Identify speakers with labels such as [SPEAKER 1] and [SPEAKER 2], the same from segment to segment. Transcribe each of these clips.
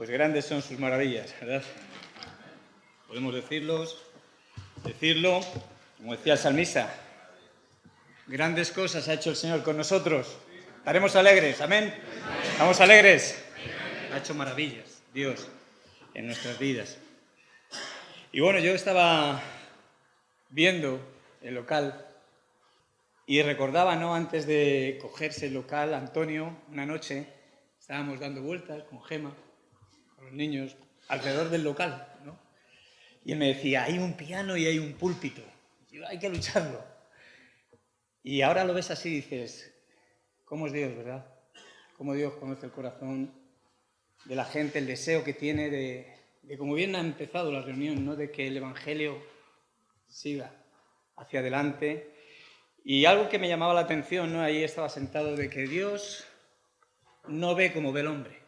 [SPEAKER 1] Pues grandes son sus maravillas, ¿verdad? Podemos decirlo, como decía el salmista, grandes cosas ha hecho el Señor con nosotros. Estaremos alegres, amén. ¿Estamos alegres? Ha hecho maravillas, Dios, en nuestras vidas. Y bueno, yo estaba viendo el local y recordaba, ¿no? Antes de cogerse el local, Antonio, una noche, estábamos dando vueltas con Gema, con los niños, alrededor del local, ¿no? Y él me decía, hay un piano y hay un púlpito. Y yo, hay que lucharlo. Y ahora lo ves así y dices, ¿cómo es Dios, verdad? Cómo Dios conoce el corazón de la gente, el deseo que tiene de como bien ha empezado la reunión, ¿no? De que el Evangelio siga hacia adelante. Y algo que me llamaba la atención, ¿no? Ahí estaba sentado, de que Dios no ve como ve el hombre.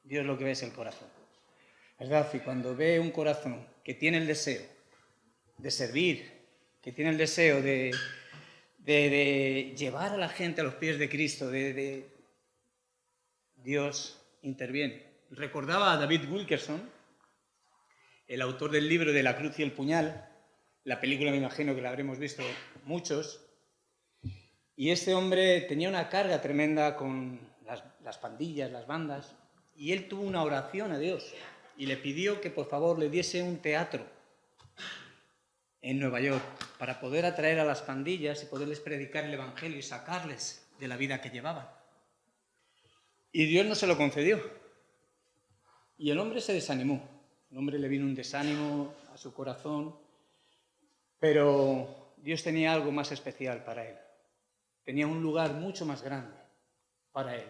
[SPEAKER 1] Dios lo que ve es el corazón, ¿verdad? Y cuando ve un corazón que tiene el deseo de servir, que tiene el deseo de llevar a la gente a los pies de Cristo, Dios interviene. Recordaba a David Wilkerson, el autor del libro de La cruz y el puñal. La película me imagino que la habremos visto muchos. Y este hombre tenía una carga tremenda con las pandillas, las bandas, y él tuvo una oración a Dios y le pidió que por favor le diese un teatro en Nueva York para poder atraer a las pandillas y poderles predicar el Evangelio y sacarles de la vida que llevaban. Y Dios no se lo concedió. Y el hombre se desanimó. El hombre le vino un desánimo a su corazón, pero Dios tenía algo más especial para él. Tenía un lugar mucho más grande para él.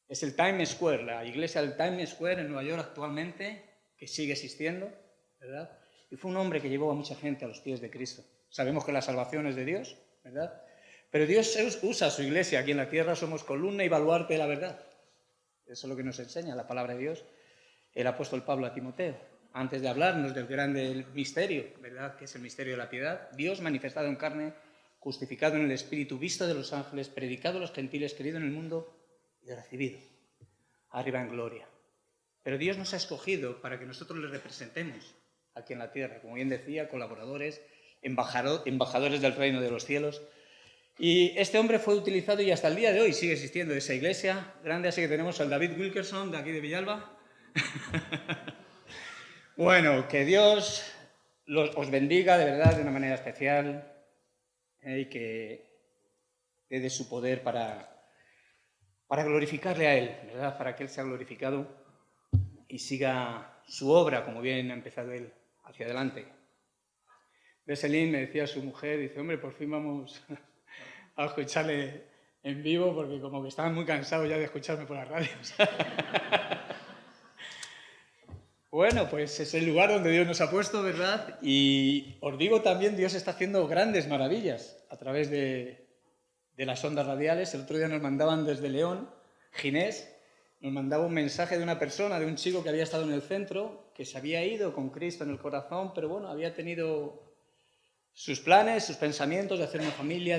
[SPEAKER 1] Es el Times Square, la iglesia del Times Square en Nueva York actualmente, que sigue existiendo, ¿verdad? Y fue un hombre que llevó a mucha gente a los pies de Cristo. Sabemos que la salvación es de Dios, ¿verdad? Pero Dios usa su iglesia. Aquí en la tierra somos columna y baluarte de la verdad. Eso es lo que nos enseña la palabra de Dios, el apóstol Pablo a Timoteo. Antes de hablarnos del grande misterio, ¿verdad? Que es el misterio de la piedad, Dios manifestado en carne, justificado en el Espíritu, visto de los ángeles, predicado a los gentiles, querido en el mundo y recibido arriba en gloria. Pero Dios nos ha escogido para que nosotros le representemos aquí en la tierra, como bien decía, colaboradores, embajadores del reino de los cielos. Y este hombre fue utilizado y hasta el día de hoy sigue existiendo esa iglesia grande, así que tenemos al David Wilkerson de aquí de Villalba. Bueno, que Dios os bendiga de verdad de una manera especial y que dé de su poder para glorificarle a Él, ¿verdad? Para que Él sea glorificado y siga su obra, como bien ha empezado Él, hacia adelante. Beselín me decía su mujer, dice, hombre, por fin vamos a escucharle en vivo, porque como que estaban muy cansados ya de escucharme por la radio. Bueno, pues es el lugar donde Dios nos ha puesto, ¿verdad? Y os digo también, Dios está haciendo grandes maravillas a través de las ondas radiales. El otro día nos mandaban desde León, Ginés, nos mandaba un mensaje de una persona, de un chico que había estado en el centro, que se había ido con Cristo en el corazón, pero bueno, había tenido sus planes, sus pensamientos de hacer una familia,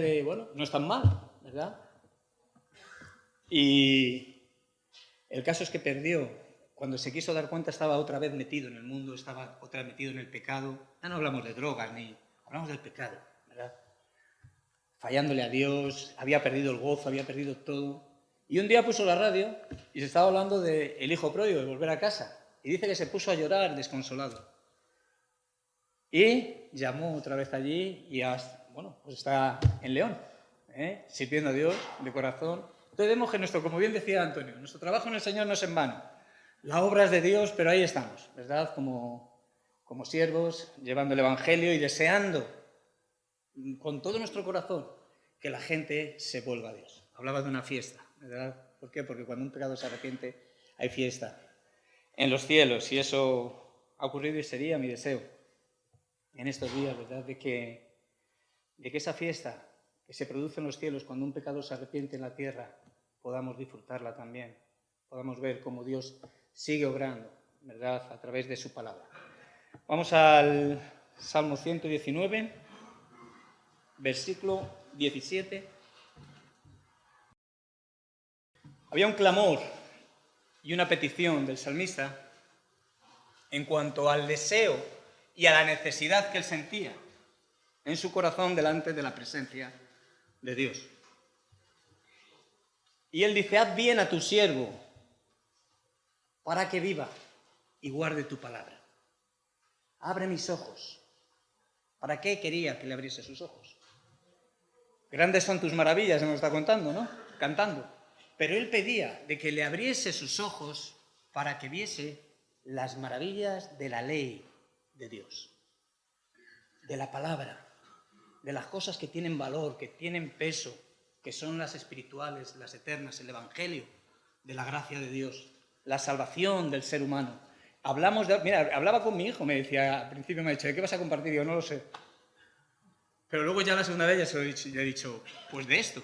[SPEAKER 1] no es tan mal, ¿verdad? Y el caso es que perdió. Cuando se quiso dar cuenta estaba otra vez metido en el mundo, estaba otra vez metido en el pecado. Ya no hablamos de drogas, ni hablamos del pecado, ¿verdad? Fallándole a Dios, había perdido el gozo, había perdido todo. Y un día puso la radio y se estaba hablando del hijo pródigo, de volver a casa. Y dice que se puso a llorar desconsolado. Y llamó otra vez allí y pues está en León, sirviendo a Dios de corazón. Entonces vemos que como bien decía Antonio, nuestro trabajo en el Señor no es en vano. La obra es de Dios, pero ahí estamos, ¿verdad? Como siervos, llevando el Evangelio y deseando con todo nuestro corazón que la gente se vuelva a Dios. Hablaba de una fiesta, ¿verdad? ¿Por qué? Porque cuando un pecado se arrepiente hay fiesta en los cielos, y eso ha ocurrido y sería mi deseo en estos días, ¿verdad? De que esa fiesta que se produce en los cielos cuando un pecado se arrepiente en la tierra podamos disfrutarla también, podamos ver cómo Dios sigue obrando, ¿verdad?, a través de su palabra. Vamos al Salmo 119, versículo 17. Había un clamor y una petición del salmista en cuanto al deseo y a la necesidad que él sentía en su corazón delante de la presencia de Dios. Y él dice: haz bien a tu siervo para que viva y guarde tu palabra. Abre mis ojos. ¿Para qué quería que le abriese sus ojos? Grandes son tus maravillas, nos está contando, ¿no? Cantando. Pero él pedía de que le abriese sus ojos para que viese las maravillas de la ley de Dios, de la palabra, de las cosas que tienen valor, que tienen peso, que son las espirituales, las eternas, el evangelio de la gracia de Dios, la salvación del ser humano. Hablaba con mi hijo, me decía, al principio me ha dicho: ¿de qué vas a compartir? Yo no lo sé. Pero luego ya la segunda vez ya se lo he dicho, pues de esto.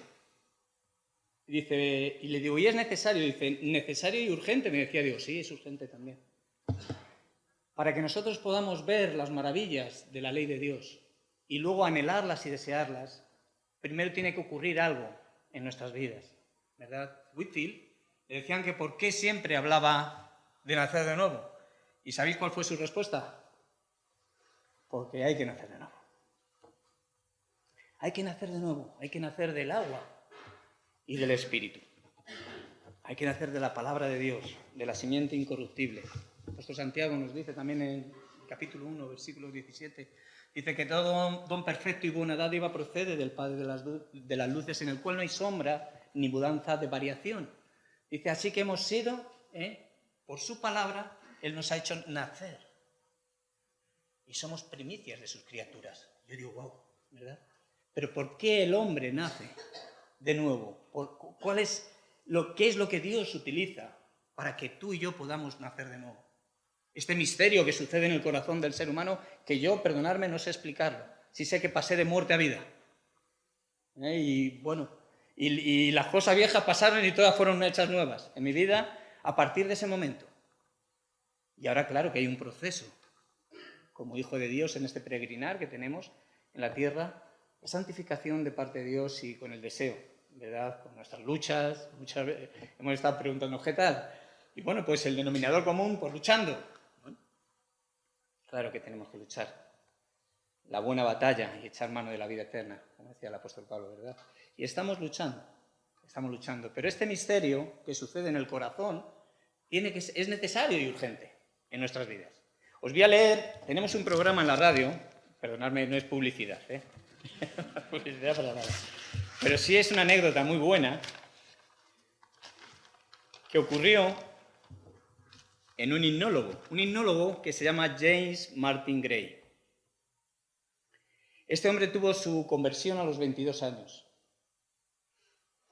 [SPEAKER 1] Y le digo: ¿y es necesario? Dice: necesario y urgente. Me decía, digo, sí, es urgente también. Para que nosotros podamos ver las maravillas de la ley de Dios y luego anhelarlas y desearlas, primero tiene que ocurrir algo en nuestras vidas, ¿verdad? Whitefield le decían que por qué siempre hablaba de nacer de nuevo. ¿Y sabéis cuál fue su respuesta? Porque hay que nacer de nuevo. Hay que nacer de nuevo, hay que nacer del agua y del Espíritu. Hay que nacer de la palabra de Dios, de la simiente incorruptible. El apóstol Santiago nos dice también en capítulo 1, versículo 17, dice que todo don perfecto y buena dádiva procede del Padre de las luces, en el cual no hay sombra ni mudanza de variación. Dice: así que hemos sido, por su palabra, Él nos ha hecho nacer. Y somos primicias de sus criaturas. Yo digo, wow, ¿verdad? Pero ¿por qué el hombre nace de nuevo? ¿Qué es lo que Dios utiliza para que tú y yo podamos nacer de nuevo? Este misterio que sucede en el corazón del ser humano, que yo, perdonadme, no sé explicarlo. Sí sé que pasé de muerte a vida. Y las cosas viejas pasaron y todas fueron hechas nuevas en mi vida a partir de ese momento. Y ahora, claro, que hay un proceso, como hijo de Dios, en este peregrinar que tenemos en la tierra, la santificación de parte de Dios y con el deseo, ¿verdad? Con nuestras luchas, muchas veces hemos estado preguntando ¿qué tal? Y bueno, pues el denominador común, pues luchando. Bueno, claro que tenemos que luchar. La buena batalla y echar mano de la vida eterna, como decía el apóstol Pablo, ¿verdad? Y estamos luchando. Pero este misterio que sucede en el corazón es necesario y urgente en nuestras vidas. Os voy a leer, tenemos un programa en la radio, perdonadme, no es publicidad, publicidad para nada, pero sí es una anécdota muy buena que ocurrió en un himnólogo que se llama James Martin Gray. Este hombre tuvo su conversión a los 22 años.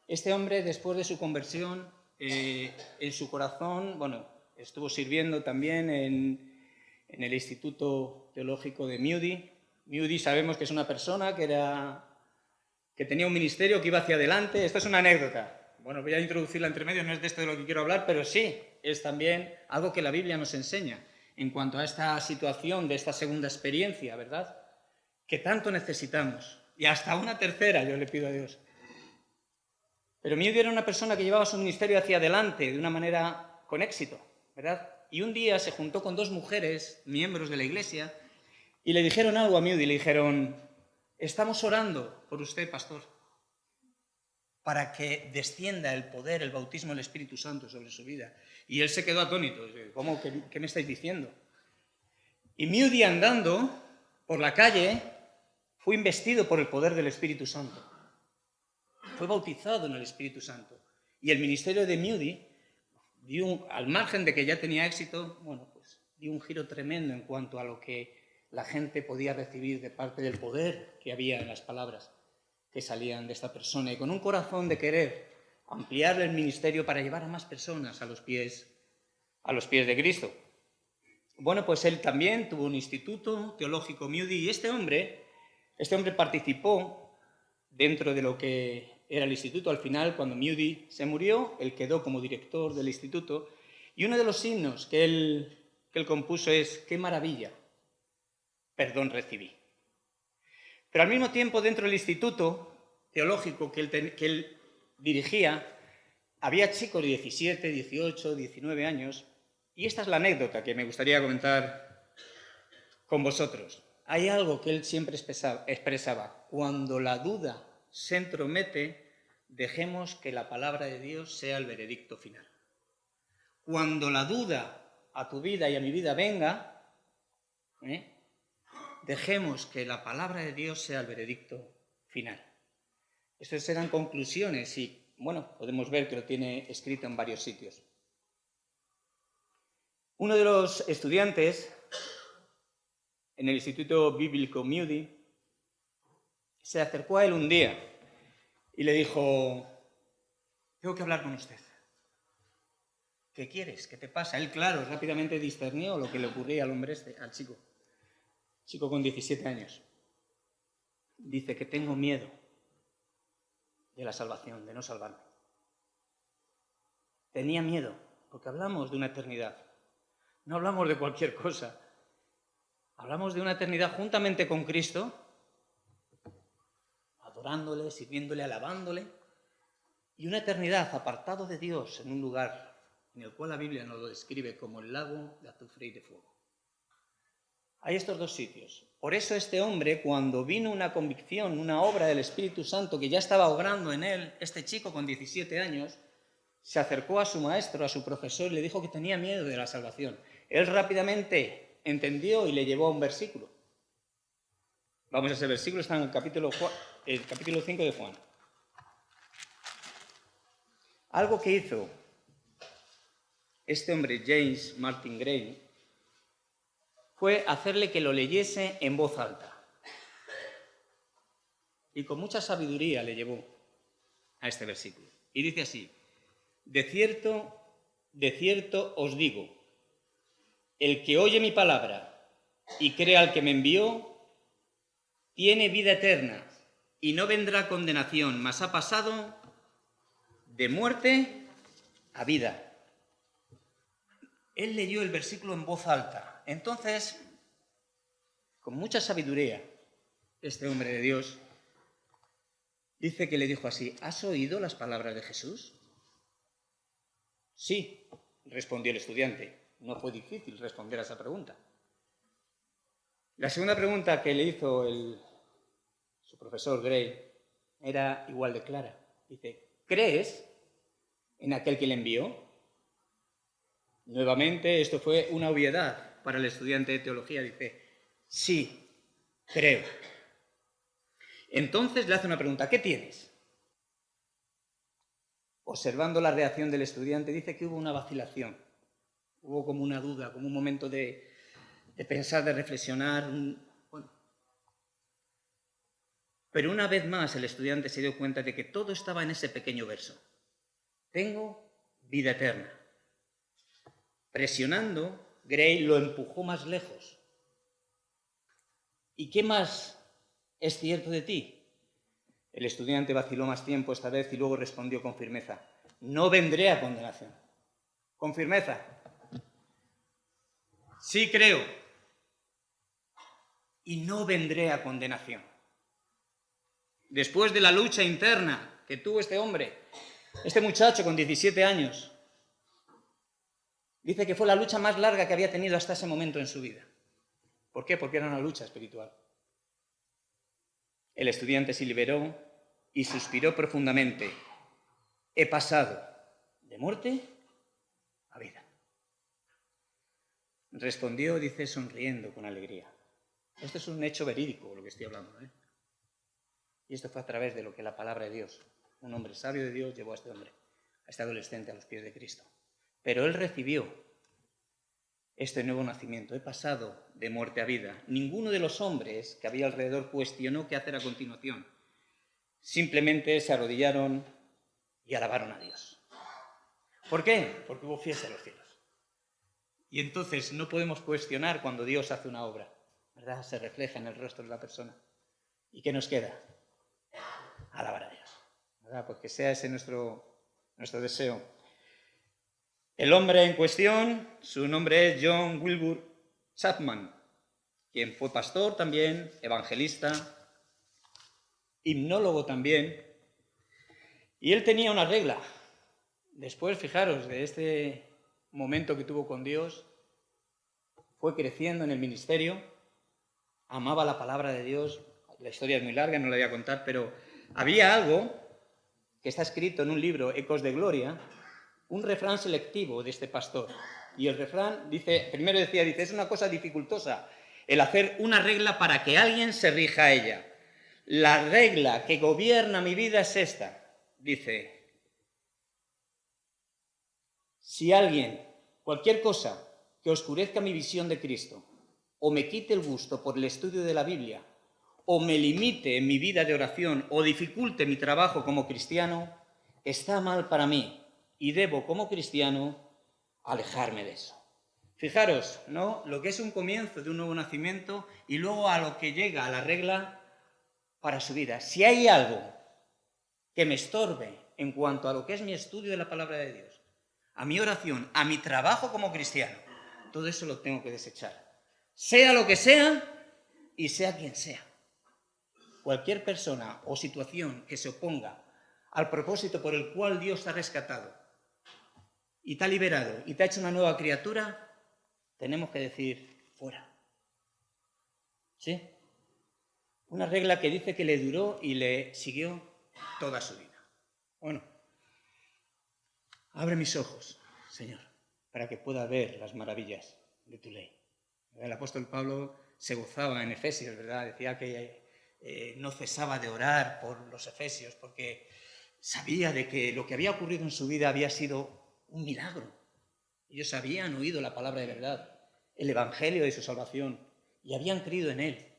[SPEAKER 1] Este hombre, después de su conversión, en su corazón, estuvo sirviendo también en el Instituto Teológico de Moody. Moody sabemos que es una persona que tenía un ministerio que iba hacia adelante. Esto es una anécdota. Bueno, voy a introducirla entre medio, no es de esto de lo que quiero hablar, pero sí, es también algo que la Biblia nos enseña en cuanto a esta situación de esta segunda experiencia, ¿verdad? Que tanto necesitamos. Y hasta una tercera, yo le pido a Dios. Pero Moody era una persona que llevaba su ministerio hacia adelante de una manera con éxito, ¿verdad? Y un día se juntó con dos mujeres, miembros de la iglesia, y le dijeron algo a Moody, le dijeron: estamos orando por usted, pastor, para que descienda el poder, el bautismo del Espíritu Santo sobre su vida. Y él se quedó atónito. ¿Cómo? ¿Qué me estáis diciendo? Y Moody, andando por la calle, fue investido por el poder del Espíritu Santo. Fue bautizado en el Espíritu Santo. Y el ministerio de Moody al margen de que ya tenía éxito, dio un giro tremendo en cuanto a lo que la gente podía recibir de parte del poder que había en las palabras que salían de esta persona, y con un corazón de querer ampliar el ministerio para llevar a más personas a los pies de Cristo. Bueno, pues él también tuvo un instituto teológico Moody, y este hombre participó dentro de lo que era el instituto. Al final, cuando Moody se murió, él quedó como director del instituto, y uno de los himnos que él compuso es: ¡qué maravilla! Perdón recibí. Pero al mismo tiempo, dentro del instituto teológico que él dirigía, había chicos de 17, 18, 19 años, y esta es la anécdota que me gustaría comentar con vosotros. Hay algo que él siempre expresaba: cuando la duda se entromete, dejemos que la palabra de Dios sea el veredicto final. Cuando la duda a tu vida y a mi vida venga, dejemos que la palabra de Dios sea el veredicto final. Estas eran conclusiones y, bueno, podemos ver que lo tiene escrito en varios sitios. Uno de los estudiantes en el Instituto Bíblico Moody se acercó a él un día y le dijo: tengo que hablar con usted. ¿Qué quieres? ¿Qué te pasa? Él, claro, rápidamente discernió lo que le ocurría al hombre al chico con 17 años. Dice que tengo miedo de la salvación, de no salvarme. Tenía miedo, porque hablamos de una eternidad. No hablamos de cualquier cosa. Hablamos de una eternidad juntamente con Cristo, adorándole, sirviéndole, alabándole, y una eternidad apartado de Dios en un lugar en el cual la Biblia nos lo describe como el lago de azufre y de fuego. Hay estos dos sitios. Por eso este hombre, cuando vino una convicción, una obra del Espíritu Santo que ya estaba obrando en él, este chico con 17 años, se acercó a su maestro, a su profesor, y le dijo que tenía miedo de la salvación. Él rápidamente entendió y le llevó a un versículo. Vamos a ese versículo, está en el capítulo 5 de Juan. Algo que hizo este hombre, James Martin Gray, fue hacerle que lo leyese en voz alta. Y con mucha sabiduría le llevó a este versículo. Y dice así: de cierto os digo, el que oye mi palabra y cree al que me envió, tiene vida eterna y no vendrá condenación, mas ha pasado de muerte a vida. Él leyó el versículo en voz alta. Entonces, con mucha sabiduría, este hombre de Dios dice que le dijo así: ¿has oído las palabras de Jesús? Sí, respondió el estudiante. No fue difícil responder a esa pregunta. La segunda pregunta que le hizo su profesor Gray era igual de clara. Dice: ¿crees en aquel que le envió? Nuevamente, esto fue una obviedad para el estudiante de teología. Dice: sí, creo. Entonces le hace una pregunta: ¿qué tienes? Observando la reacción del estudiante, dice que hubo una vacilación, hubo como una duda, como un momento de pensar, de reflexionar. Bueno. Pero una vez más el estudiante se dio cuenta de que todo estaba en ese pequeño verso: tengo vida eterna. Presionando, Gray lo empujó más lejos. ¿Y qué más es cierto de ti? El estudiante vaciló más tiempo esta vez y luego respondió con firmeza: no vendré a condenación. Con firmeza. Sí creo. Y no vendré a condenación. Después de la lucha interna que tuvo este hombre, este muchacho con 17 años, dice que fue la lucha más larga que había tenido hasta ese momento en su vida. ¿Por qué? Porque era una lucha espiritual. El estudiante se liberó y suspiró profundamente: he pasado de muerte a vida. Respondió, dice, sonriendo con alegría. Esto es un hecho verídico, lo que estoy hablando, ¿eh? Y esto fue a través de lo que la palabra de Dios, un hombre sabio de Dios, llevó a este hombre, a este adolescente, a los pies de Cristo. Pero él recibió este nuevo nacimiento: he pasado de muerte a vida. Ninguno de los hombres que había alrededor cuestionó qué hacer a continuación. Simplemente se arrodillaron y alabaron a Dios. ¿Por qué? Porque hubo fiesta en los cielos. Y entonces no podemos cuestionar cuando Dios hace una obra, ¿verdad? Se refleja en el rostro de la persona. ¿Y qué nos queda? Alabar a Dios, ¿verdad? Pues que sea ese nuestro deseo. El hombre en cuestión, su nombre es John Wilbur Chapman, quien fue pastor también, evangelista, himnólogo también. Y él tenía una regla. Después, fijaros, de este momento que tuvo con Dios, fue creciendo en el ministerio, amaba la palabra de Dios. La historia es muy larga, no la voy a contar, pero había algo que está escrito en un libro, Ecos de Gloria, un refrán selectivo de este pastor. Y el refrán dice, primero dice, es una cosa dificultosa el hacer una regla para que alguien se rija a ella. La regla que gobierna mi vida es esta. Dice, si alguien, cualquier cosa que oscurezca mi visión de Cristo, o me quite el gusto por el estudio de la Biblia, o me limite en mi vida de oración, o dificulte mi trabajo como cristiano, está mal para mí y debo, como cristiano, alejarme de eso. Fijaros, ¿no? Lo que es un comienzo de un nuevo nacimiento y luego a lo que llega a la regla para su vida. Si hay algo que me estorbe en cuanto a lo que es mi estudio de la palabra de Dios, a mi oración, a mi trabajo como cristiano, todo eso lo tengo que desechar. Sea lo que sea y sea quien sea. Cualquier persona o situación que se oponga al propósito por el cual Dios te ha rescatado y te ha liberado y te ha hecho una nueva criatura, tenemos que decir, fuera. ¿Sí? Una regla que dice que le duró y le siguió toda su vida. Bueno, abre mis ojos, Señor, para que pueda ver las maravillas de tu ley. El apóstol Pablo se gozaba en Efesios, ¿verdad? Decía que no cesaba de orar por los efesios porque sabía de que lo que había ocurrido en su vida había sido un milagro. Ellos habían oído la palabra de verdad, el evangelio de su salvación, y habían creído en él.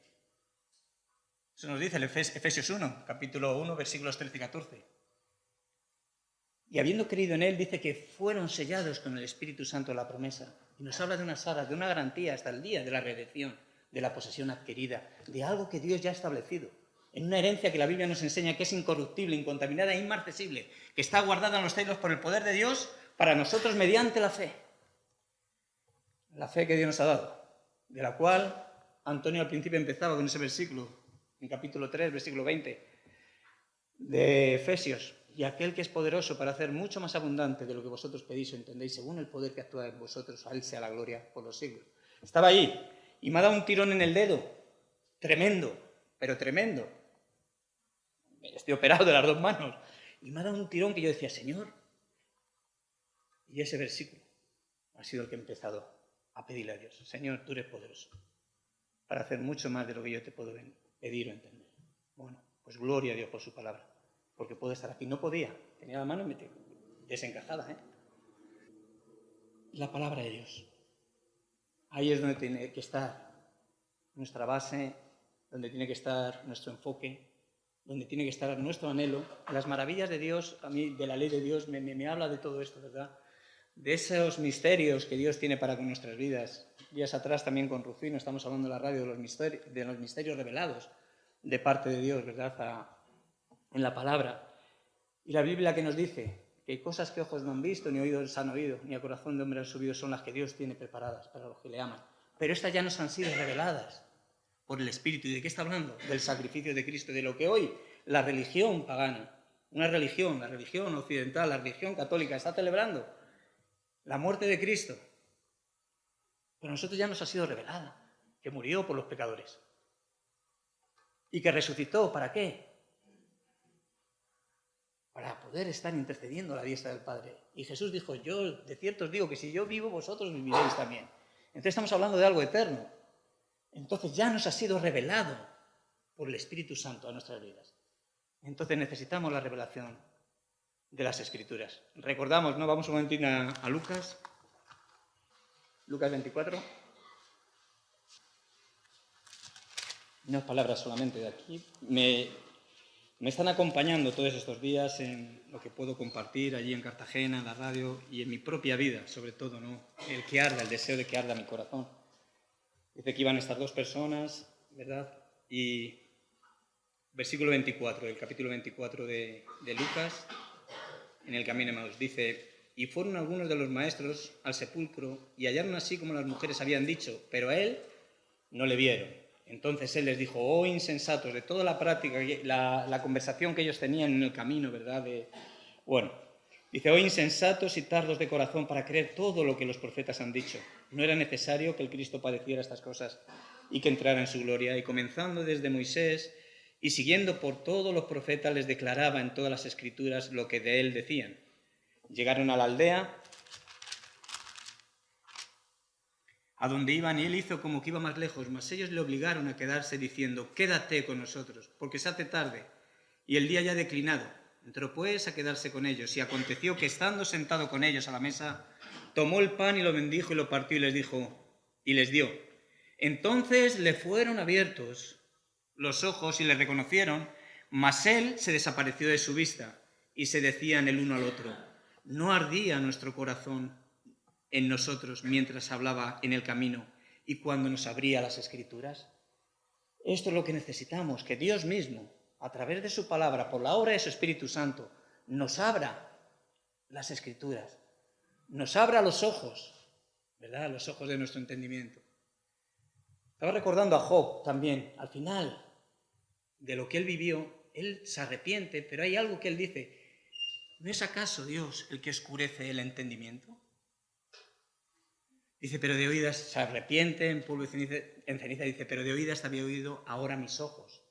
[SPEAKER 1] Eso nos dice el Efesios 1, capítulo 1, versículos 13 y 14. Y habiendo creído en él, dice que fueron sellados con el Espíritu Santo de la promesa. Y nos habla de unas aras, de una garantía hasta el día de la redención, de la posesión adquirida, de algo que Dios ya ha establecido. En una herencia que la Biblia nos enseña que es incorruptible, incontaminada e inmarcesible, que está guardada en los cielos por el poder de Dios para nosotros mediante la fe. La fe que Dios nos ha dado, de la cual Antonio al principio empezaba con ese versículo, en capítulo 3, versículo 20, de Efesios. Y aquel que es poderoso para hacer mucho más abundante de lo que vosotros pedís o entendéis, según el poder que actúa en vosotros, a él sea la gloria por los siglos. Estaba ahí y me ha dado un tirón en el dedo, tremendo, pero tremendo. Estoy operado de las dos manos. Y me ha dado un tirón que yo decía, Señor. Y ese versículo ha sido el que he empezado a pedirle a Dios. Señor, tú eres poderoso para hacer mucho más de lo que yo te puedo pedir o entender. Bueno, pues gloria a Dios por su palabra, porque puedo estar aquí. No podía, tenía la mano desencajada, La palabra de Dios. Ahí es donde tiene que estar nuestra base, donde tiene que estar nuestro enfoque, donde tiene que estar nuestro anhelo. Las maravillas de Dios, a mí, de la ley de Dios, me habla de todo esto, ¿verdad? De esos misterios que Dios tiene para con nuestras vidas. Días atrás también con Rufino estamos hablando en la radio de los misterios revelados de parte de Dios, ¿verdad? En la palabra. Y la Biblia que nos dice que cosas que ojos no han visto, ni oídos han oído, ni a corazón de hombre han subido, son las que Dios tiene preparadas para los que le aman. Pero estas ya nos han sido reveladas por el Espíritu. ¿Y de qué está hablando? Del sacrificio de Cristo, de lo que hoy la religión pagana, una religión, la religión occidental, la religión católica, está celebrando la muerte de Cristo. Pero a nosotros ya nos ha sido revelada, que murió por los pecadores. Y que resucitó, ¿para qué? Para poder estar intercediendo a la diestra del Padre. Y Jesús dijo, yo de cierto os digo que si yo vivo, vosotros viviréis también. Entonces estamos hablando de algo eterno. Entonces ya nos ha sido revelado por el Espíritu Santo a nuestras vidas. Entonces necesitamos la revelación de las Escrituras. Recordamos, ¿no? Vamos un momentín a Lucas. Lucas 24. Unas palabras solamente de aquí. Me están acompañando todos estos días en lo que puedo compartir allí en Cartagena, en la radio y en mi propia vida, sobre todo, ¿no? El que arda, el deseo de que arda mi corazón. Dice que iban a estar dos personas, ¿verdad? Y versículo 24, del capítulo 24 de Lucas, en el camino de Emaús, dice: y fueron algunos de los maestros al sepulcro y hallaron así como las mujeres habían dicho, pero a él no le vieron. Entonces él les dijo: oh insensatos, de toda la práctica, la conversación que ellos tenían en el camino, ¿verdad? Bueno, Dice, oh insensatos y tardos de corazón para creer todo lo que los profetas han dicho. No era necesario que el Cristo padeciera estas cosas y que entrara en su gloria. Y comenzando desde Moisés y siguiendo por todos los profetas, les declaraba en todas las escrituras lo que de él decían. Llegaron a la aldea a donde iban, y él hizo como que iba más lejos, mas ellos le obligaron a quedarse diciendo, quédate con nosotros, porque se hace tarde y el día ya ha declinado. Entró pues a quedarse con ellos, y aconteció que estando sentado con ellos a la mesa, tomó el pan y lo bendijo y lo partió y les dijo, y les dio. Entonces le fueron abiertos los ojos y le reconocieron, mas él se desapareció de su vista, y se decían el uno al otro, ¿no ardía nuestro corazón en nosotros mientras hablaba en el camino y cuando nos abría las Escrituras? Esto es lo que necesitamos, que Dios mismo, a través de su palabra, por la obra de su Espíritu Santo, nos abra las Escrituras, nos abra los ojos, ¿verdad? Los ojos de nuestro entendimiento. Estaba recordando a Job también, al final de lo que él vivió, él se arrepiente, pero hay algo que él dice, ¿no es acaso Dios el que oscurece el entendimiento? Dice, pero de oídas, se arrepiente en polvo y ceniza, dice, pero de oídas te había oído, ahora mis ojos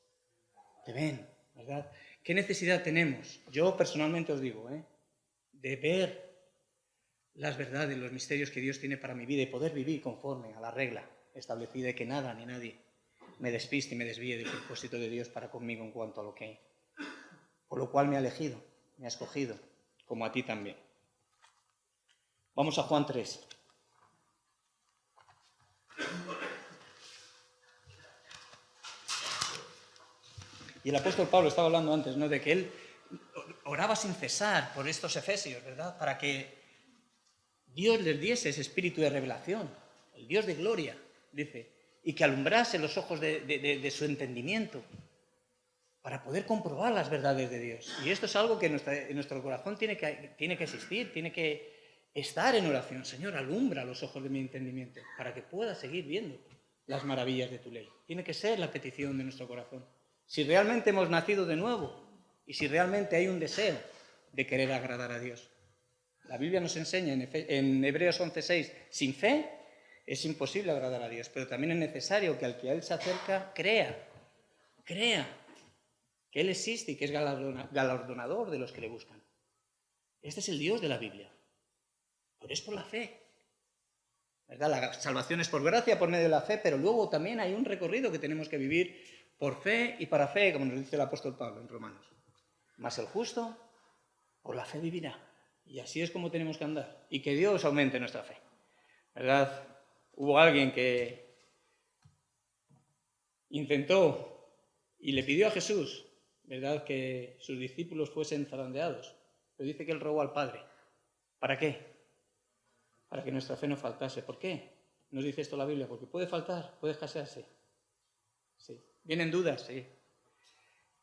[SPEAKER 1] te ven, ¿verdad? ¿Qué necesidad tenemos? Yo personalmente os digo, de ver las verdades, los misterios que Dios tiene para mi vida y poder vivir conforme a la regla establecida de que nada ni nadie me despiste y me desvíe del propósito de Dios para conmigo en cuanto a lo que hay. Por lo cual me ha elegido, me ha escogido, como a ti también. Vamos a Juan 3. Y el apóstol Pablo estaba hablando antes, ¿no?, de que él oraba sin cesar por estos efesios, ¿verdad?, para que Dios les diese ese espíritu de revelación, el Dios de gloria, dice, y que alumbrase los ojos de su entendimiento para poder comprobar las verdades de Dios. Y esto es algo que en nuestro corazón tiene que existir, tiene que estar en oración. Señor, alumbra los ojos de mi entendimiento para que pueda seguir viendo las maravillas de tu ley. Tiene que ser la petición de nuestro corazón. Si realmente hemos nacido de nuevo y si realmente hay un deseo de querer agradar a Dios. La Biblia nos enseña en Hebreos 11:6, sin fe es imposible agradar a Dios, pero también es necesario que al que a Él se acerca crea que Él existe y que es galardonador de los que le buscan. Este es el Dios de la Biblia, pero es por la fe, ¿verdad? La salvación es por gracia, por medio de la fe, pero luego también hay un recorrido que tenemos que vivir por fe y para fe, como nos dice el apóstol Pablo en Romanos. Mas el justo por la fe vivirá. Y así es como tenemos que andar. Y que Dios aumente nuestra fe, ¿verdad? Hubo alguien que intentó y le pidió a Jesús, ¿verdad?, que sus discípulos fuesen zarandeados. Pero dice que él rogó al Padre. ¿Para qué? Para que nuestra fe no faltase. ¿Por qué nos dice esto la Biblia? Porque puede faltar, puede escasearse. Sí. ¿Vienen dudas? Sí.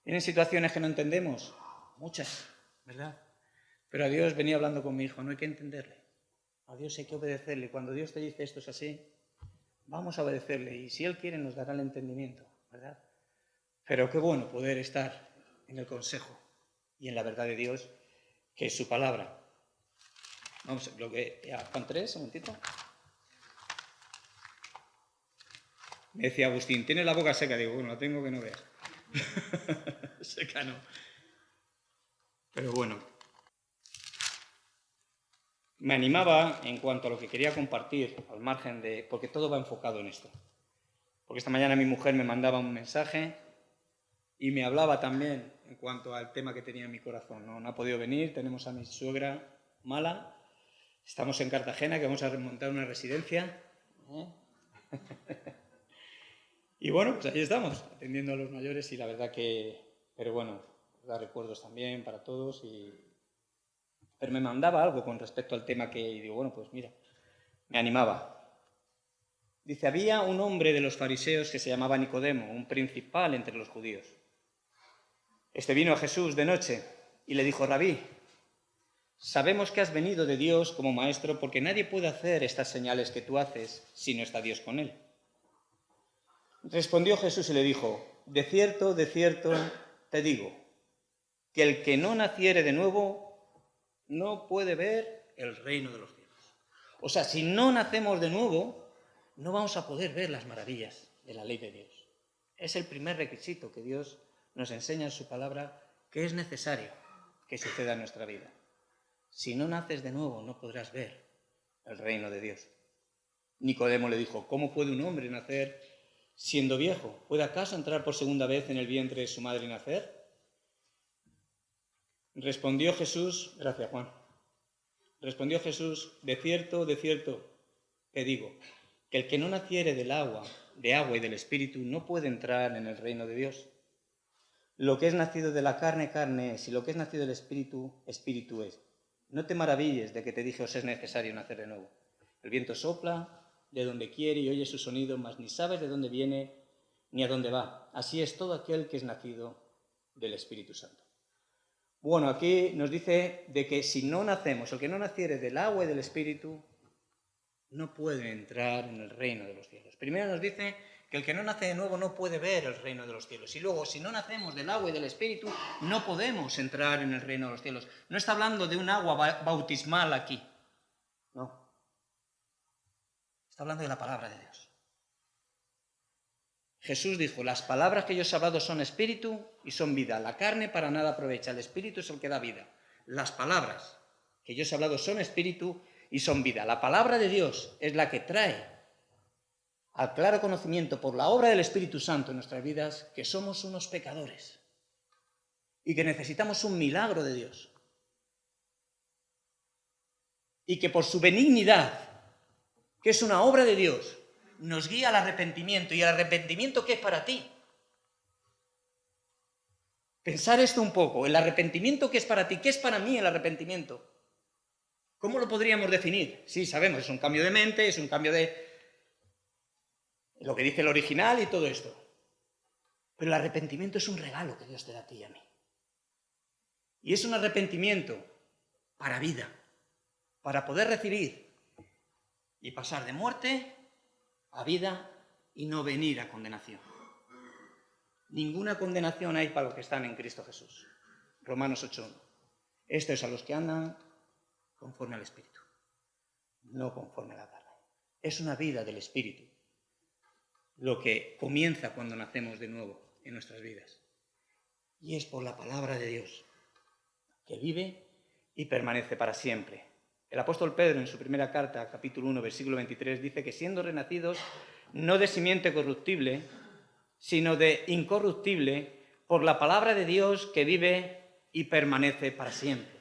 [SPEAKER 1] ¿Vienen situaciones que no entendemos? Muchas, ¿verdad? Pero a Dios venía hablando con mi hijo, no hay que entenderle. A Dios hay que obedecerle. Cuando Dios te dice esto es así, vamos a obedecerle. Y si Él quiere nos dará el entendimiento, ¿verdad? Pero qué bueno poder estar en el consejo y en la verdad de Dios, que es su palabra. Vamos a Juan 3, un momentito. Me decía Agustín, ¿tienes la boca seca? Digo, bueno, la tengo que no veas. Seca no. Pero bueno. Me animaba en cuanto a lo que quería compartir, al margen de... porque todo va enfocado en esto. Porque esta mañana mi mujer me mandaba un mensaje y me hablaba también en cuanto al tema que tenía en mi corazón. No ha podido venir, tenemos a mi suegra mala, estamos en Cartagena, que vamos a remontar una residencia. Y bueno, pues ahí estamos, atendiendo a los mayores y la verdad que... Pero bueno, da recuerdos también para todos Pero me mandaba algo con respecto al tema y digo, bueno, pues mira, me animaba. Dice, había un hombre de los fariseos que se llamaba Nicodemo, un principal entre los judíos. Este vino a Jesús de noche y le dijo, Rabí, sabemos que has venido de Dios como maestro porque nadie puede hacer estas señales que tú haces si no está Dios con él. Respondió Jesús y le dijo, de cierto te digo, que el que no naciere de nuevo no puede ver el reino de los cielos. O sea, si no nacemos de nuevo, no vamos a poder ver las maravillas de la ley de Dios. Es el primer requisito que Dios nos enseña en su palabra que es necesario que suceda en nuestra vida. Si no naces de nuevo, no podrás ver el reino de Dios. Nicodemo le dijo, ¿cómo puede un hombre nacer siendo viejo? ¿Puede acaso entrar por segunda vez en el vientre de su madre y nacer? Respondió Jesús, gracias Juan, respondió Jesús, de cierto te digo, que el que no naciere de agua y del Espíritu, no puede entrar en el reino de Dios. Lo que es nacido de la carne, carne es, y lo que es nacido del Espíritu, Espíritu es. No te maravilles de que te dije, os es necesario nacer de nuevo. El viento sopla de donde quiere y oye su sonido, mas ni sabes de dónde viene ni a dónde va. Así es todo aquel que es nacido del Espíritu Santo. Bueno, aquí nos dice de que si no nacemos, el que no naciere del agua y del Espíritu, no puede entrar en el reino de los cielos. Primero nos dice que el que no nace de nuevo no puede ver el reino de los cielos. Y luego, si no nacemos del agua y del Espíritu, no podemos entrar en el reino de los cielos. No está hablando de un agua bautismal aquí. No. Está hablando de la palabra de Dios. Jesús dijo, las palabras que yo os he hablado son espíritu y son vida. La carne para nada aprovecha, el espíritu es el que da vida. Las palabras que yo os he hablado son espíritu y son vida. La palabra de Dios es la que trae al claro conocimiento por la obra del Espíritu Santo en nuestras vidas que somos unos pecadores y que necesitamos un milagro de Dios. Y que por su benignidad, que es una obra de Dios, nos guía al arrepentimiento. ¿Y el arrepentimiento qué es para ti? Pensar esto un poco. ¿El arrepentimiento qué es para ti? ¿Qué es para mí el arrepentimiento? ¿Cómo lo podríamos definir? Sí, sabemos, es un cambio de mente, es un cambio de lo que dice el original y todo esto. Pero el arrepentimiento es un regalo que Dios te da a ti y a mí. Y es un arrepentimiento para vida, para poder recibir y pasar de muerte a vida y no venir a condenación. Ninguna condenación hay para los que están en Cristo Jesús. Romanos 8:1. Esto es a los que andan conforme al Espíritu, no conforme a la carne. Es una vida del Espíritu lo que comienza cuando nacemos de nuevo en nuestras vidas. Y es por la palabra de Dios, que vive y permanece para siempre. El apóstol Pedro, en su primera carta, capítulo 1, versículo 23, dice que siendo renacidos, no de simiente corruptible, sino de incorruptible, por la palabra de Dios que vive y permanece para siempre.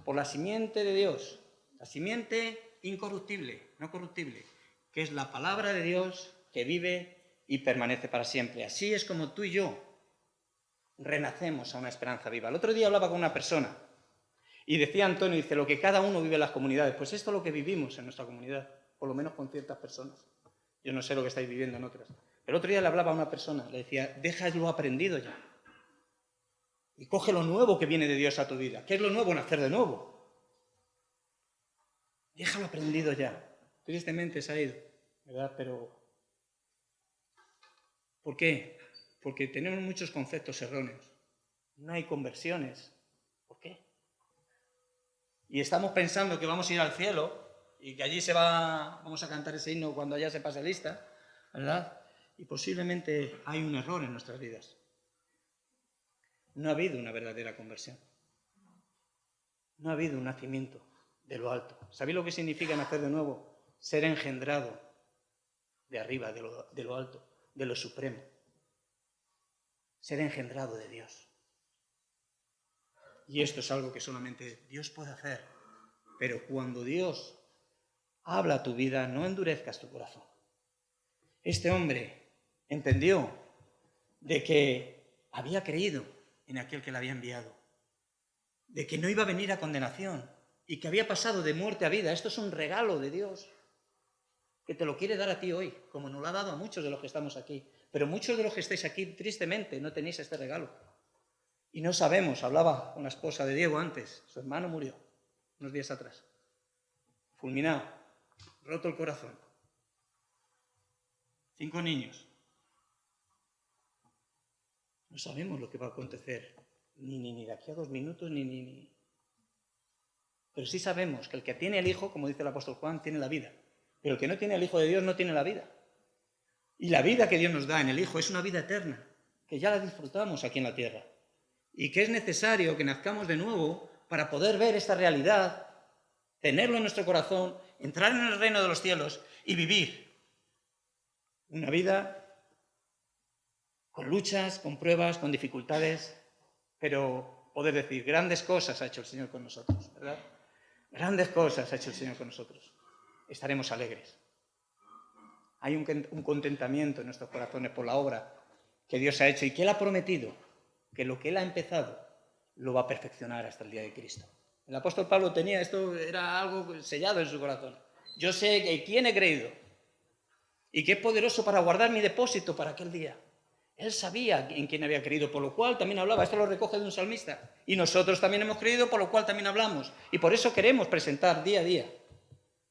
[SPEAKER 1] Por la simiente de Dios, la simiente incorruptible, no corruptible, que es la palabra de Dios que vive y permanece para siempre. Así es como tú y yo renacemos a una esperanza viva. El otro día hablaba con una persona y decía Antonio, dice, lo que cada uno vive en las comunidades. Pues esto es lo que vivimos en nuestra comunidad, por lo menos con ciertas personas. Yo no sé lo que estáis viviendo en otras. El otro día le hablaba a una persona, le decía, deja lo aprendido ya. Y coge lo nuevo que viene de Dios a tu vida. ¿Qué es lo nuevo? Nacer de nuevo. Déjalo aprendido ya. Tristemente se ha ido, ¿verdad? Pero ¿por qué? Porque tenemos muchos conceptos erróneos. No hay conversiones. ¿Por qué? Y estamos pensando que vamos a ir al cielo y que allí vamos a cantar ese himno cuando allá se pase lista, ¿verdad? Y posiblemente hay un error en nuestras vidas. No ha habido una verdadera conversión. No ha habido un nacimiento de lo alto. ¿Sabéis lo que significa nacer de nuevo? Ser engendrado de arriba, de lo alto, de lo supremo. Ser engendrado de Dios. Y esto es algo que solamente Dios puede hacer. Pero cuando Dios habla a tu vida, no endurezcas tu corazón. Este hombre entendió de que había creído en aquel que le había enviado, de que no iba a venir a condenación y que había pasado de muerte a vida. Esto es un regalo de Dios que te lo quiere dar a ti hoy, como nos lo ha dado a muchos de los que estamos aquí. Pero muchos de los que estáis aquí, tristemente, no tenéis este regalo. Y no sabemos, hablaba con la esposa de Diego antes, su hermano murió unos días atrás, fulminado, roto el corazón. 5 niños. No sabemos lo que va a acontecer, ni de aquí a 2 minutos, ni. Pero sí sabemos que el que tiene el Hijo, como dice el apóstol Juan, tiene la vida. Pero el que no tiene el Hijo de Dios no tiene la vida. Y la vida que Dios nos da en el Hijo es una vida eterna, que ya la disfrutamos aquí en la tierra. Y que es necesario que nazcamos de nuevo para poder ver esta realidad, tenerlo en nuestro corazón, entrar en el reino de los cielos y vivir una vida con luchas, con pruebas, con dificultades, pero poder decir, grandes cosas ha hecho el Señor con nosotros, ¿verdad? Grandes cosas ha hecho el Señor con nosotros. Estaremos alegres. Hay un contentamiento en nuestros corazones por la obra que Dios ha hecho y que Él ha prometido que lo que Él ha empezado lo va a perfeccionar hasta el día de Cristo. El apóstol Pablo tenía esto, era algo sellado en su corazón. Yo sé en quién he creído y que es poderoso para guardar mi depósito para aquel día. Él sabía en quién había creído, por lo cual también hablaba. Esto lo recoge de un salmista. Y nosotros también hemos creído, por lo cual también hablamos. Y por eso queremos presentar día a día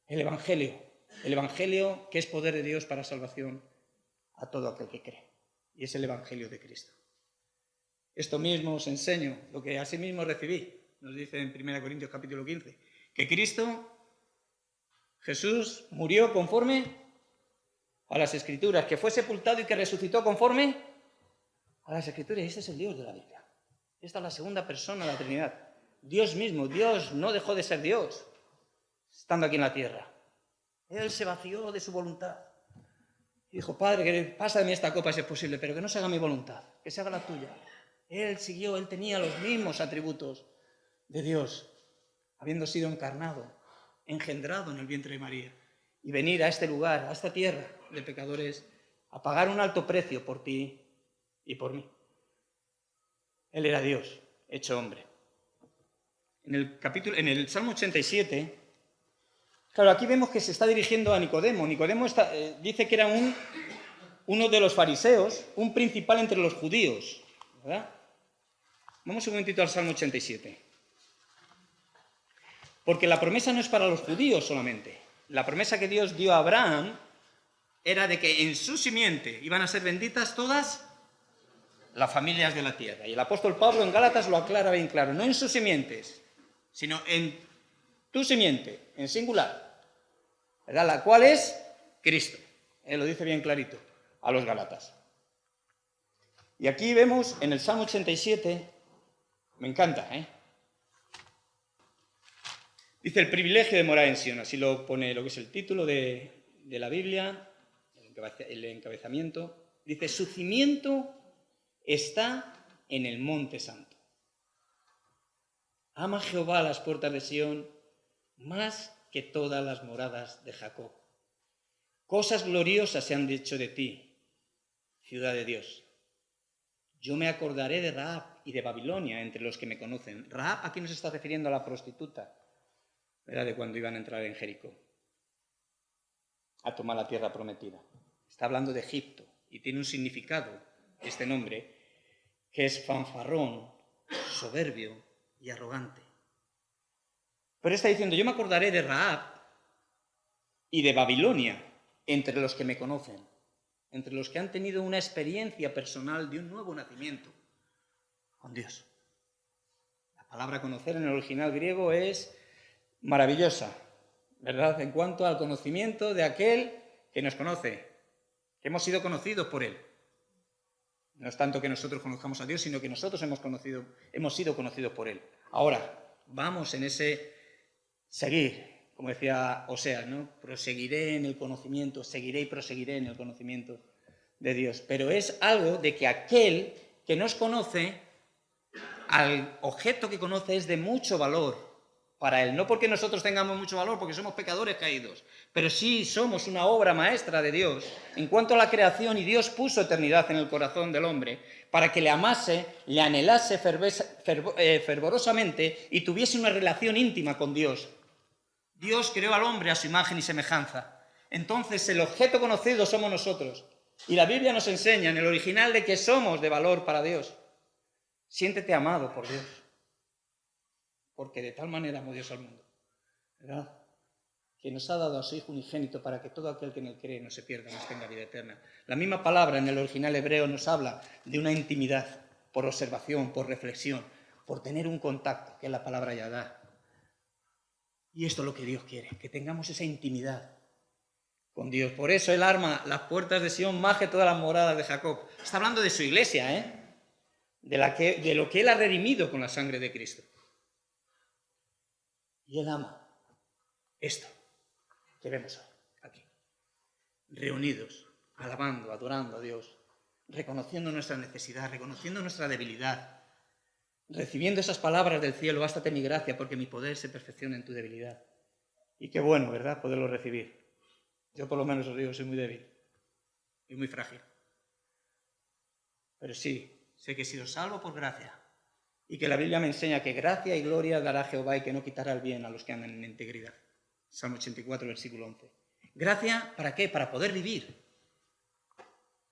[SPEAKER 1] el Evangelio. El Evangelio que es poder de Dios para salvación a todo aquel que cree. Y es el Evangelio de Cristo. Esto mismo os enseño, lo que asimismo recibí. Nos dice en 1 Corintios capítulo 15, que Cristo, Jesús, murió conforme a las Escrituras, que fue sepultado y que resucitó conforme a las Escrituras. Y ese es el Dios de la Biblia. Esta es la segunda persona de la Trinidad. Dios mismo, Dios no dejó de ser Dios estando aquí en la tierra. Él se vació de su voluntad. Y dijo, Padre, que pasa de mí esta copa si es posible, pero que no se haga mi voluntad, que se haga la tuya. Él siguió, él tenía los mismos atributos de Dios, habiendo sido encarnado, engendrado en el vientre de María, y venir a este lugar, a esta tierra de pecadores, a pagar un alto precio por ti y por mí. Él era Dios, hecho hombre. En el Salmo 87, claro, aquí vemos que se está dirigiendo a Nicodemo. Nicodemo dice que era uno de los fariseos, un principal entre los judíos, ¿verdad? Vamos un momentito al Salmo 87. Porque la promesa no es para los judíos solamente. La promesa que Dios dio a Abraham era de que en su simiente iban a ser benditas todas las familias de la tierra. Y el apóstol Pablo en Gálatas lo aclara bien claro. No en sus simientes, sino en tu simiente, en singular, ¿verdad? La cual es Cristo. Él lo dice bien clarito a los Gálatas. Y aquí vemos en el Salmo 87, me encanta, dice el privilegio de morar en Sion, así lo pone lo que es el título de la Biblia, el encabezamiento. Dice, su cimiento está en el monte santo. Ama Jehová las puertas de Sion más que todas las moradas de Jacob. Cosas gloriosas se han dicho de ti, ciudad de Dios. Yo me acordaré de Rahab y de Babilonia entre los que me conocen. Rahab aquí no se está refiriendo a la prostituta, ¿verdad? De cuando iban a entrar en Jericó a tomar la tierra prometida. Está hablando de Egipto y tiene un significado, este nombre, que es fanfarrón, soberbio y arrogante. Pero está diciendo, yo me acordaré de Rahab y de Babilonia entre los que me conocen, entre los que han tenido una experiencia personal de un nuevo nacimiento con Dios. La palabra conocer en el original griego es maravillosa, ¿verdad? En cuanto al conocimiento de aquel que nos conoce, que hemos sido conocidos por Él. No es tanto que nosotros conozcamos a Dios, sino que nosotros hemos sido conocidos por Él. Ahora, vamos en ese seguir, como decía Oseas, ¿no? Proseguiré en el conocimiento, seguiré y proseguiré en el conocimiento de Dios. Pero es algo de que aquel que nos conoce, al objeto que conoce es de mucho valor para Él. No porque nosotros tengamos mucho valor, porque somos pecadores caídos, pero sí somos una obra maestra de Dios en cuanto a la creación, y Dios puso eternidad en el corazón del hombre para que le amase, le anhelase fervorosamente y tuviese una relación íntima con Dios. Dios creó al hombre a su imagen y semejanza. Entonces el objeto conocido somos nosotros. Y la Biblia nos enseña en el original de que somos de valor para Dios. Siéntete amado por Dios. Porque de tal manera amó Dios al mundo, ¿verdad? Que nos ha dado a su Hijo unigénito para que todo aquel que en él cree no se pierda, mas tenga vida eterna. La misma palabra en el original hebreo nos habla de una intimidad, por observación, por reflexión, por tener un contacto, que es la palabra yadá. Y esto es lo que Dios quiere, que tengamos esa intimidad con Dios. Por eso Él arma las puertas de Sion, maje todas las moradas de Jacob. Está hablando de su iglesia, de lo que Él ha redimido con la sangre de Cristo. Y Él ama esto que vemos hoy, aquí. Reunidos, alabando, adorando a Dios, reconociendo nuestra necesidad, reconociendo nuestra debilidad, recibiendo esas palabras del cielo: bástate mi gracia, porque mi poder se perfecciona en tu debilidad. Y qué bueno, ¿verdad?, poderlo recibir. Yo por lo menos os digo, soy muy débil y muy frágil. Pero sí, sé que he sido salvo por gracia y que la Biblia me enseña que gracia y gloria dará Jehová y que no quitará el bien a los que andan en integridad. Salmo 84, versículo 11. ¿Gracia para qué? Para poder vivir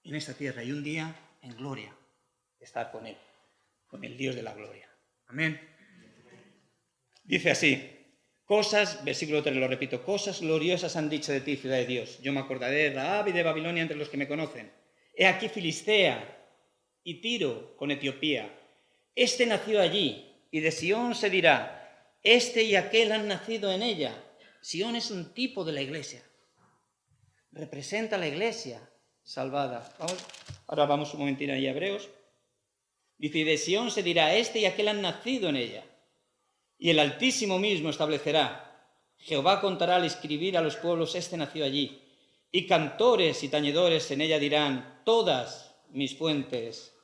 [SPEAKER 1] en esta tierra y un día en gloria estar con Él, con el Dios de la gloria. Amén. Dice así: cosas, versículo 3, lo repito, cosas gloriosas han dicho de ti, ciudad de Dios. Yo me acordaré de Rahab y de Babilonia entre los que me conocen. He aquí Filistea y Tiro con Etiopía. Este nació allí, y de Sión se dirá: este y aquel han nacido en ella. Sión es un tipo de la iglesia. Representa la iglesia salvada. Ahora vamos un momentito ahí a Hebreos. Dice: y de Sión se dirá: este y aquel han nacido en ella. Y el Altísimo mismo establecerá. Jehová contará al escribir a los pueblos: este nació allí. Y cantores y tañedores en ella dirán: todas mis fuentes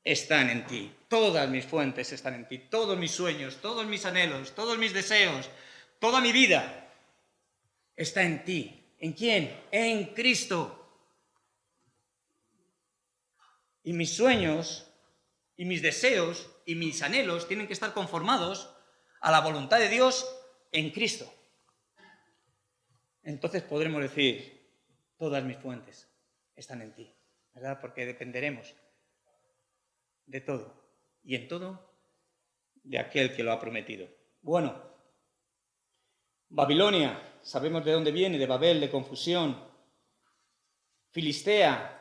[SPEAKER 1] están en ti. Todas mis fuentes están en ti. Todos mis sueños, todos mis anhelos, todos mis deseos, toda mi vida está en ti. ¿En quién? En Cristo. Y mis sueños y mis deseos y mis anhelos tienen que estar conformados a la voluntad de Dios en Cristo. Entonces podremos decir: todas mis fuentes están en ti, ¿verdad? Porque dependeremos de todo y en todo de aquel que lo ha prometido. Bueno, Babilonia, sabemos de dónde viene: de Babel, de confusión. Filistea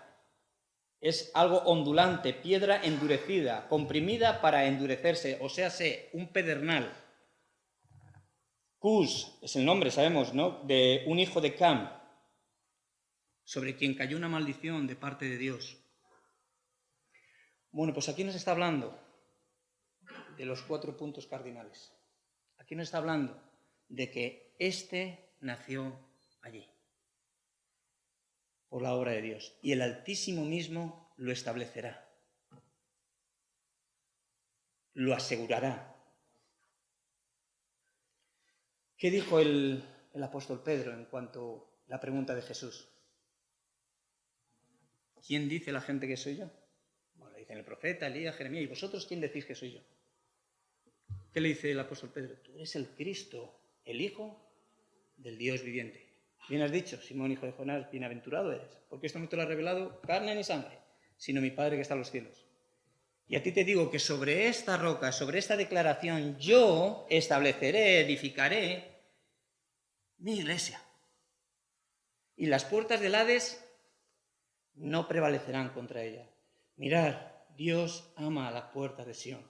[SPEAKER 1] es algo ondulante, piedra endurecida, comprimida para endurecerse, o sea, un pedernal. Cus es el nombre, sabemos, ¿no?, de un hijo de Cam, sobre quien cayó una maldición de parte de Dios. Bueno, pues aquí nos está hablando de los 4 puntos cardinales. Aquí nos está hablando de que este nació allí, por la obra de Dios, y el Altísimo mismo lo establecerá, lo asegurará. ¿Qué dijo el apóstol Pedro en cuanto a la pregunta de Jesús? ¿Quién dice la gente que soy yo? Bueno, le dicen el profeta, Elías, Jeremías. ¿Y vosotros quién decís que soy yo? ¿Qué le dice el apóstol Pedro? Tú eres el Cristo, el Hijo del Dios viviente. Bien has dicho, Simón, hijo de Jonás, bienaventurado eres, porque esto no te lo ha revelado carne ni sangre, sino mi Padre que está en los cielos. Y a ti te digo que sobre esta roca, sobre esta declaración, yo estableceré, edificaré mi iglesia. Y las puertas del Hades no prevalecerán contra ella. Mirad, Dios ama a las puertas de Sión.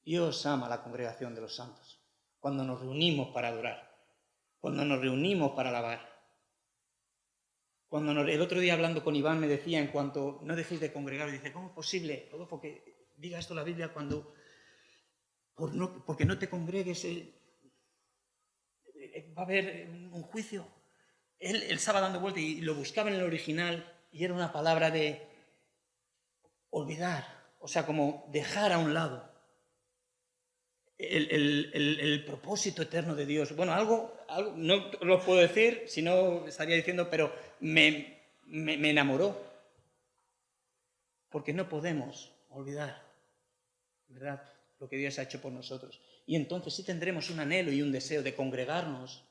[SPEAKER 1] Dios ama a la congregación de los santos. Cuando nos reunimos para adorar, cuando nos reunimos para alabar. El otro día hablando con Iván me decía, en cuanto no dejéis de congregar, dice: ¿cómo es posible, Rodolfo, que diga esto la Biblia cuando porque no te congregues va a haber un juicio? Él estaba dando vuelta y lo buscaba en el original y era una palabra de olvidar, o sea, como dejar a un lado el propósito eterno de Dios. Bueno, algo no lo puedo decir, si no estaría diciendo, pero me enamoró. Porque no podemos olvidar, ¿verdad?, lo que Dios ha hecho por nosotros. Y entonces sí tendremos un anhelo y un deseo de congregarnos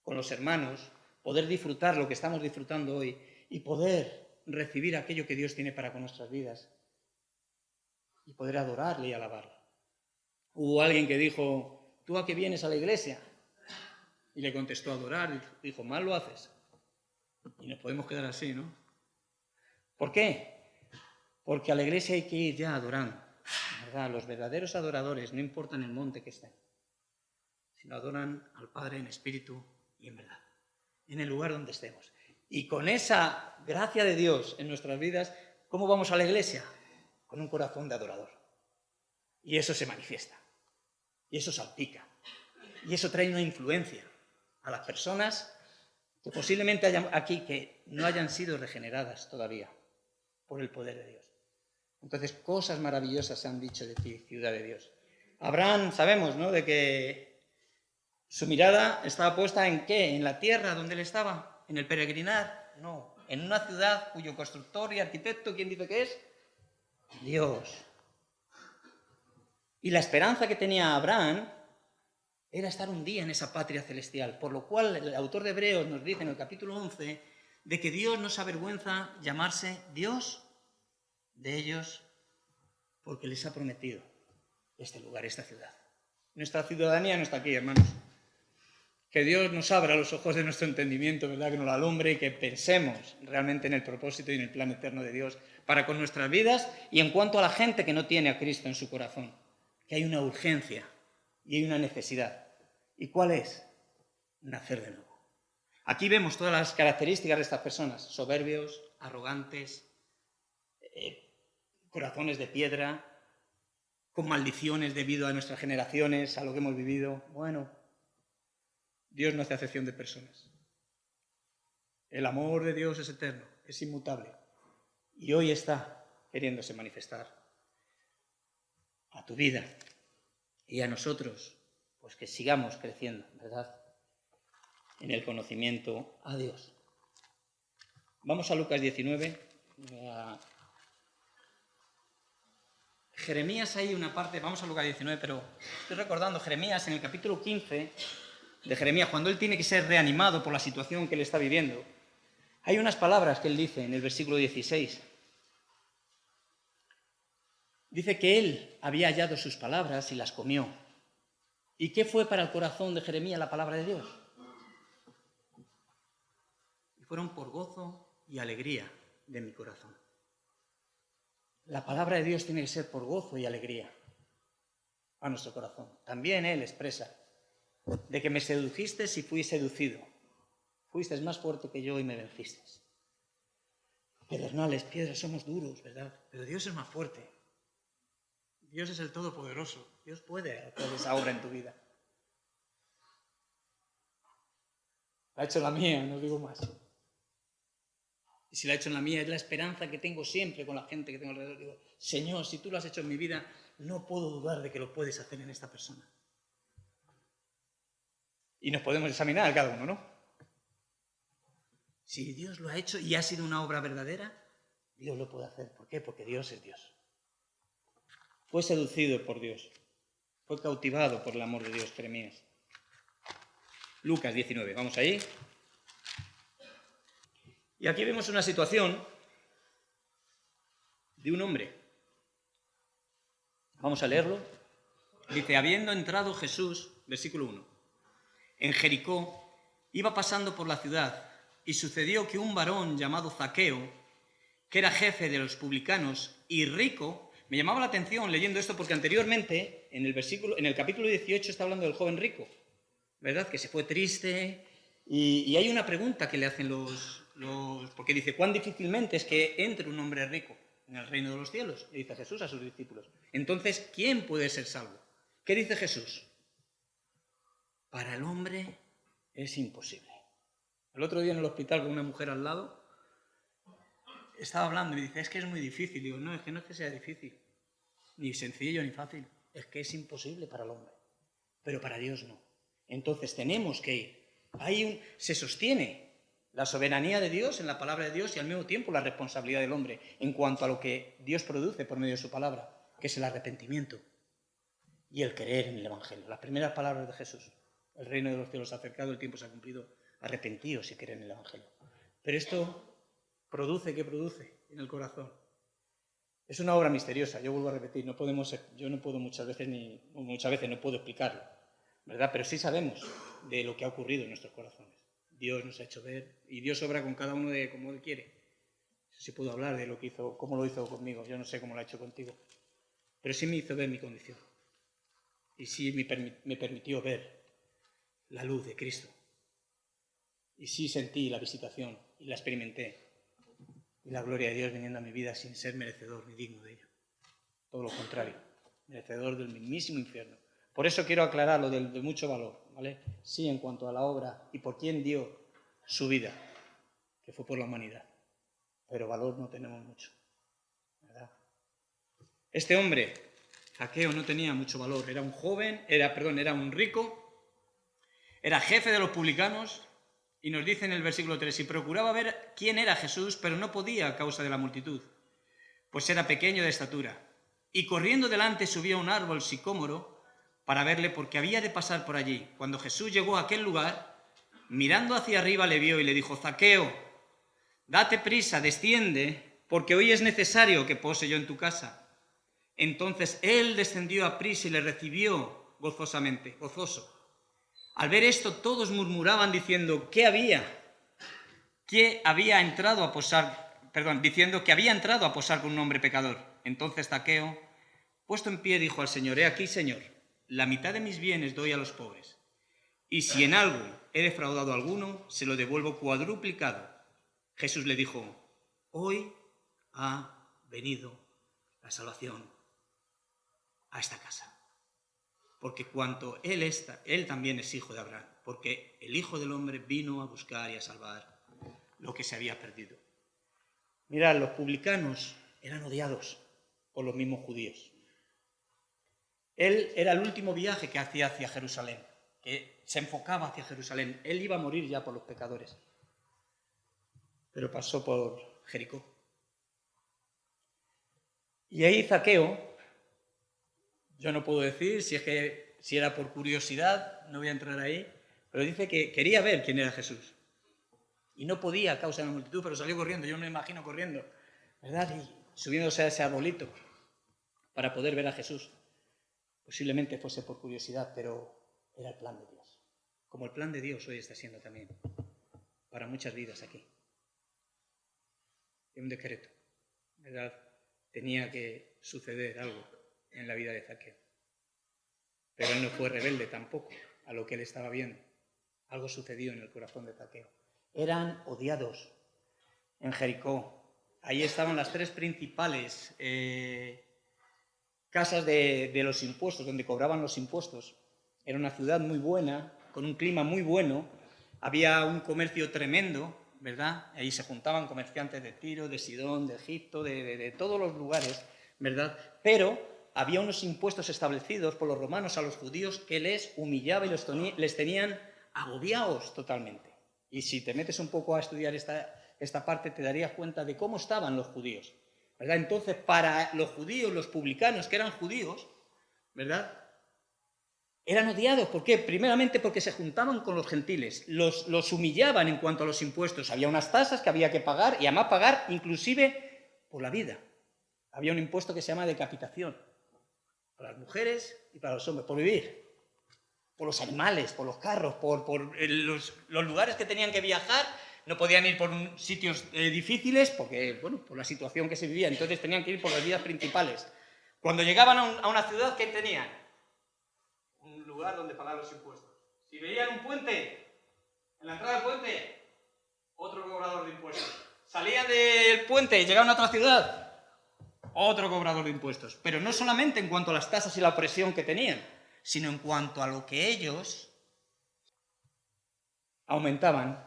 [SPEAKER 1] con los hermanos, poder disfrutar lo que estamos disfrutando hoy y poder recibir aquello que Dios tiene para con nuestras vidas y poder adorarle y alabarle. Hubo alguien que dijo: ¿tú a qué vienes a la iglesia? Y le contestó: a adorar. Y dijo: mal lo haces. Y nos podemos quedar así, ¿no? ¿Por qué? Porque a la iglesia hay que ir ya adorando, ¿verdad? Los verdaderos adoradores no importan el monte que estén, sino adoran al Padre en espíritu y en verdad, en el lugar donde estemos. Y con esa gracia de Dios en nuestras vidas, ¿cómo vamos a la iglesia? Con un corazón de adorador. Y eso se manifiesta. Y eso salpica. Y eso trae una influencia a las personas que posiblemente hayan aquí que no hayan sido regeneradas todavía por el poder de Dios. Entonces, cosas maravillosas se han dicho de ti, ciudad de Dios. Abraham, sabemos, ¿no?, de que su mirada estaba puesta ¿en qué? ¿En la tierra donde él estaba? ¿En el peregrinar? No, en una ciudad cuyo constructor y arquitecto, ¿quién dice que es? Dios. Y la esperanza que tenía Abraham era estar un día en esa patria celestial, por lo cual el autor de Hebreos nos dice en el capítulo 11 de que Dios no se avergüenza llamarse Dios de ellos porque les ha prometido este lugar, esta ciudad. Nuestra ciudadanía no está aquí, hermanos. Que Dios nos abra los ojos de nuestro entendimiento, ¿verdad? Que nos lo alumbre y que pensemos realmente en el propósito y en el plan eterno de Dios para con nuestras vidas y en cuanto a la gente que no tiene a Cristo en su corazón. Que hay una urgencia y hay una necesidad. ¿Y cuál es? Nacer de nuevo. Aquí vemos todas las características de estas personas. Soberbios, arrogantes, corazones de piedra, con maldiciones debido a nuestras generaciones, a lo que hemos vivido. Bueno, Dios no hace acepción de personas. El amor de Dios es eterno, es inmutable. Y hoy está queriéndose manifestar a tu vida y a nosotros, pues que sigamos creciendo, ¿verdad?, en el conocimiento a Dios. Vamos a Lucas 19. Jeremías, hay una parte, vamos a Lucas 19, pero estoy recordando Jeremías en el capítulo 15 de Jeremías, cuando él tiene que ser reanimado por la situación que él está viviendo. Hay unas palabras que él dice en el versículo 16. Dice que él había hallado sus palabras y las comió. ¿Y qué fue para el corazón de Jeremías la palabra de Dios? Y fueron por gozo y alegría de mi corazón. La palabra de Dios tiene que ser por gozo y alegría a nuestro corazón. También él expresa de que me sedujiste y fui seducido. Fuiste más fuerte que yo y me venciste. Pedernales, piedras, somos duros, ¿verdad? Pero Dios es más fuerte. Dios es el Todopoderoso. Dios puede hacer esa obra en tu vida. La ha hecho la mía, no digo más. Y si la ha hecho en la mía, es la esperanza que tengo siempre con la gente que tengo alrededor. Digo, Señor, si tú lo has hecho en mi vida, no puedo dudar de que lo puedes hacer en esta persona. Y nos podemos examinar cada uno, ¿no? Si Dios lo ha hecho y ha sido una obra verdadera, Dios lo puede hacer. ¿Por qué? Porque Dios es Dios. Fue seducido por Dios. Fue cautivado por el amor de Dios, Jeremías. Lucas 19, vamos ahí. Y aquí vemos una situación de un hombre. Vamos a leerlo. Dice, habiendo entrado Jesús, versículo 1, en Jericó, iba pasando por la ciudad, y sucedió que un varón llamado Zaqueo, que era jefe de los publicanos y rico, me llamaba la atención leyendo esto porque anteriormente, en el capítulo 18 está hablando del joven rico, ¿verdad? Que se fue triste, y hay una pregunta que le hacen porque dice, ¿cuán difícilmente es que entre un hombre rico en el reino de los cielos? Le dice Jesús a sus discípulos. Entonces, ¿quién puede ser salvo? ¿Qué dice Jesús? Para el hombre es imposible. El otro día en el hospital con una mujer al lado, estaba hablando y me dice, es que es muy difícil. Digo, no es que sea difícil, ni sencillo ni fácil, es que es imposible para el hombre, pero para Dios no. Entonces tenemos que ir. Se sostiene la soberanía de Dios en la palabra de Dios y al mismo tiempo la responsabilidad del hombre en cuanto a lo que Dios produce por medio de su palabra, que es el arrepentimiento y el creer en el Evangelio. Las primeras palabras de Jesús, el reino de los cielos se ha acercado, el tiempo se ha cumplido, arrepentíos y creed en el Evangelio. Pero esto ¿qué produce en el corazón? Es una obra misteriosa, yo vuelvo a repetir, yo no puedo muchas veces no puedo explicarlo, ¿verdad? Pero sí sabemos de lo que ha ocurrido en nuestros corazones. Dios nos ha hecho ver y Dios obra con cada uno de como Él quiere. Sí puedo hablar de lo que hizo, cómo lo hizo conmigo, yo no sé cómo lo ha hecho contigo, pero sí me hizo ver mi condición y sí me permitió ver la luz de Cristo. Y sí sentí la visitación y la experimenté. Y la gloria de Dios viniendo a mi vida sin ser merecedor ni digno de ella. Todo lo contrario, merecedor del mismísimo infierno. Por eso quiero aclarar lo de mucho valor, ¿vale? Sí, en cuanto a la obra y por quién dio su vida, que fue por la humanidad. Pero valor no tenemos mucho, ¿verdad? Este hombre, Zaqueo, no tenía mucho valor. Era un joven, era un rico, era jefe de los publicanos, y nos dice en el versículo 3, y procuraba ver quién era Jesús, pero no podía a causa de la multitud, pues era pequeño de estatura. Y corriendo delante subió a un árbol sicómoro para verle, porque había de pasar por allí. Cuando Jesús llegó a aquel lugar, mirando hacia arriba le vio y le dijo: Zaqueo, date prisa, desciende, porque hoy es necesario que pose yo en tu casa. Entonces él descendió a prisa y le recibió gozosamente, gozoso. Al ver esto, todos murmuraban diciendo diciendo que había entrado a posar con un hombre pecador. Entonces Zaqueo, puesto en pie, dijo al Señor: He aquí, Señor, la mitad de mis bienes doy a los pobres, y si en algo he defraudado a alguno, se lo devuelvo cuadruplicado. Jesús le dijo: Hoy ha venido la salvación a esta casa, porque cuanto él también es hijo de Abraham, porque el Hijo del Hombre vino a buscar y a salvar lo que se había perdido. Mirad, los publicanos eran odiados por los mismos judíos. Él era el último viaje que hacía hacia Jerusalén, que se enfocaba hacia Jerusalén. Él iba a morir ya por los pecadores, pero pasó por Jericó. Y ahí Zaqueo, yo no puedo decir si era por curiosidad, no voy a entrar ahí, pero dice que quería ver quién era Jesús. Y no podía a causa de la multitud, pero salió corriendo. Yo me imagino corriendo, ¿verdad? Y subiéndose a ese arbolito para poder ver a Jesús. Posiblemente fuese por curiosidad, pero era el plan de Dios. Como el plan de Dios hoy está siendo también para muchas vidas aquí. Y un decreto, ¿verdad? Tenía que suceder algo en la vida de Zaqueo. Pero él no fue rebelde tampoco a lo que él estaba viendo. Algo sucedió en el corazón de Zaqueo. Eran odiados en Jericó. Ahí estaban las tres principales casas de los impuestos, donde cobraban los impuestos. Era una ciudad muy buena, con un clima muy bueno. Había un comercio tremendo, ¿verdad? Ahí se juntaban comerciantes de Tiro, de Sidón, de Egipto, de todos los lugares, ¿verdad? Pero había unos impuestos establecidos por los romanos a los judíos que les humillaba y les tenían agobiados totalmente. Y si te metes un poco a estudiar esta parte, te darías cuenta de cómo estaban los judíos, ¿verdad? Entonces, para los judíos, los publicanos, que eran judíos, ¿verdad?, eran odiados. ¿Por qué? Primeramente porque se juntaban con los gentiles, los humillaban en cuanto a los impuestos. Había unas tasas que había que pagar, y además pagar inclusive por la vida. Había un impuesto que se llama decapitación, para las mujeres y para los hombres, por vivir. Por los animales, por los carros, por los lugares que tenían que viajar. No podían ir por sitios difíciles porque, bueno, por la situación que se vivía. Entonces tenían que ir por las vías principales. Cuando llegaban a una ciudad, ¿qué tenían? Un lugar donde pagar los impuestos. Si veían un puente, en la entrada del puente, otro cobrador de impuestos. Salían del puente y llegaban a otra ciudad, otro cobrador de impuestos. Pero no solamente en cuanto a las tasas y la opresión que tenían, sino en cuanto a lo que ellos aumentaban,